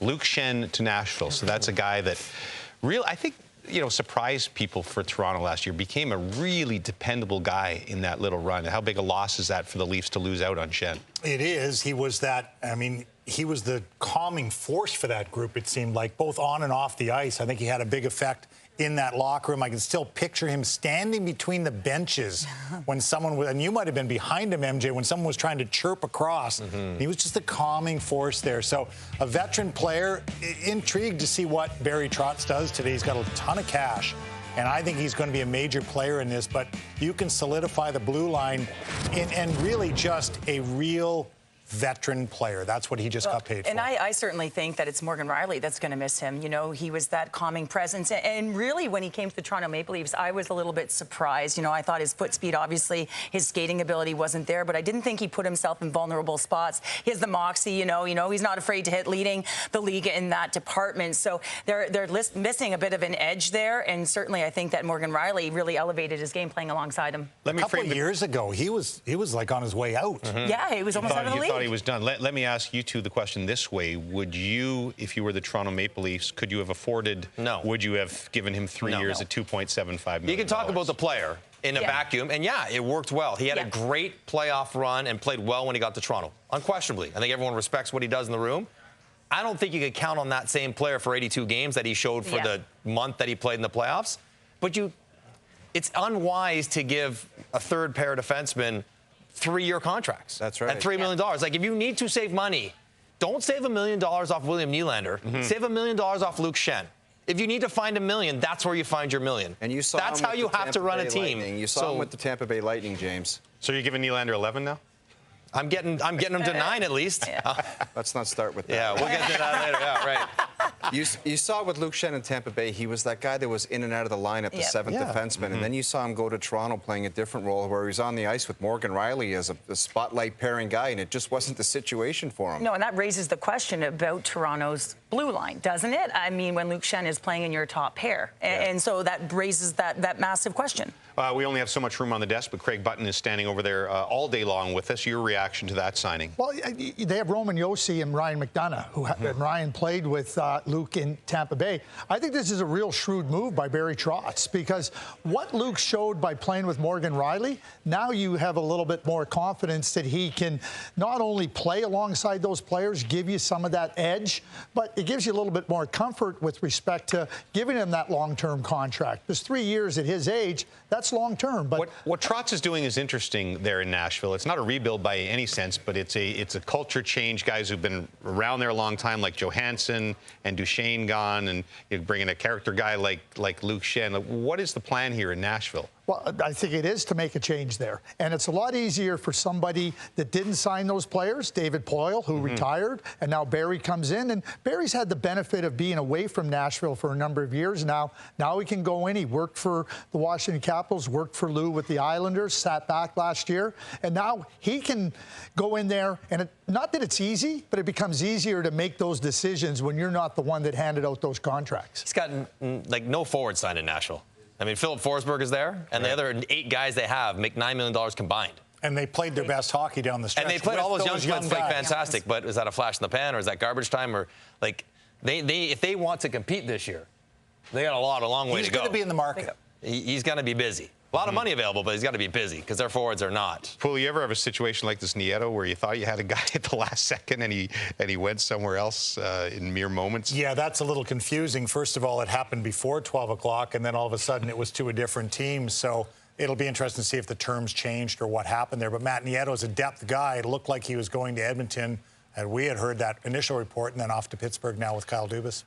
Luke Schenn to Nashville. So that's a guy that I think, surprised people for Toronto last year, became a really dependable guy in that little run. How big a loss is that for the Leafs to lose out on Schenn? It is. He was he was the calming force for that group, it seemed like, both on and off the ice. I think he had a big effect in that locker room. I can still picture him standing between the benches when someone was, and you might have been behind him, MJ, when someone was trying to chirp across. He was just a calming force there. So a veteran player, intrigued to see what Barry Trotz does today. He's got a ton of cash, and I think he's going to be a major player in this, but you can solidify the blue line and really just a real veteran player. That's what he just got paid for. And I certainly think that it's Morgan Rielly that's going to miss him. He was that calming presence. And really, when he came to the Toronto Maple Leafs, I was a little bit surprised. I thought his foot speed, obviously, his skating ability wasn't there, but I didn't think he put himself in vulnerable spots. He has the moxie, he's not afraid to hit, leading the league in that department. So they're missing a bit of an edge there. And certainly, I think that Morgan Rielly really elevated his game playing alongside him. A couple of years ago, he was like on his way out. Yeah, he was almost out of the league. He was done. Let me ask you two the question this way. Would you, if you were the Toronto Maple Leafs, could you have afforded, would you have given him 3 years at $2.75 million? You can talk about the player in a vacuum, and it worked well. He had a great playoff run and played well when he got to Toronto, unquestionably. I think everyone respects what he does in the room. I don't think you could count on that same player for 82 games that he showed for the month that he played in the playoffs. But it's unwise to give a third-pair defenseman 3-year contracts. That's right. At $3 million. Like, if you need to save money, don't save $1 million off William Nylander. Save $1 million off Luke Schenn. If you need to find $1 million, that's where you find your $1 million. And you saw that's how you have to run a team. You saw him with the Tampa Bay Lightning, James. So you're giving Nylander 11 now? I'm getting him to 9 at least. Let's not start with that. Yeah, we'll get to that later. Yeah, right. You saw with Luke Schenn in Tampa Bay, he was that guy that was in and out of the lineup, the seventh defenseman. And then you saw him go to Toronto playing a different role where he was on the ice with Morgan Rielly as a spotlight pairing guy, and it just wasn't the situation for him. No, and that raises the question about Toronto's blue line, doesn't it? I mean, when Luke Schenn is playing in your top pair. And so that raises that massive question. We only have so much room on the desk, but Craig Button is standing over there all day long with us. Your reaction to that signing? Well, they have Roman Josi and Ryan McDonough, and Ryan played with Luke in Tampa Bay. I think this is a real shrewd move by Barry Trotz, because what Luke showed by playing with Morgan Rielly, now you have a little bit more confidence that he can not only play alongside those players, give you some of that edge, but it gives you a little bit more comfort with respect to giving him that long-term contract. Because 3 years at his age, that's long-term. But what Trotz is doing is interesting there in Nashville. It's not a rebuild by any sense, but it's a culture change. Guys who've been around there a long time, like Johansson and Duchesne gone, and you bring in a character guy like Luke Schenn. What is the plan here in Nashville? Well, I think it is to make a change there. And it's a lot easier for somebody that didn't sign those players, David Poile, who retired, and now Barry comes in. And Barry's had the benefit of being away from Nashville for a number of years now. Now he can go in. He worked for the Washington Capitals, worked for Lou with the Islanders, sat back last year. And now he can go in there. And not that it's easy, but it becomes easier to make those decisions when you're not the one that handed out those contracts. He's got, no forward signed in Nashville. I mean, Philip Forsberg is there, and the other 8 guys they have make $9 million combined. And they played their best hockey down the stretch. And they played all those young guys guys. fantastic, but is that a flash in the pan, or is that garbage time? Or, if they want to compete this year, they got a long way to go. He's going to be in the market. He's going to be busy. A lot of money available, but he's got to be busy because their forwards are not. Poole, you ever have a situation like this, Nieto, where you thought you had a guy at the last second and he went somewhere else in mere moments? Yeah, that's a little confusing. First of all, it happened before 12 o'clock, and then all of a sudden it was to a different team. So it'll be interesting to see if the terms changed or what happened there. But Matt Nieto's a depth guy. It looked like he was going to Edmonton, and we had heard that initial report, and then off to Pittsburgh now with Kyle Dubas.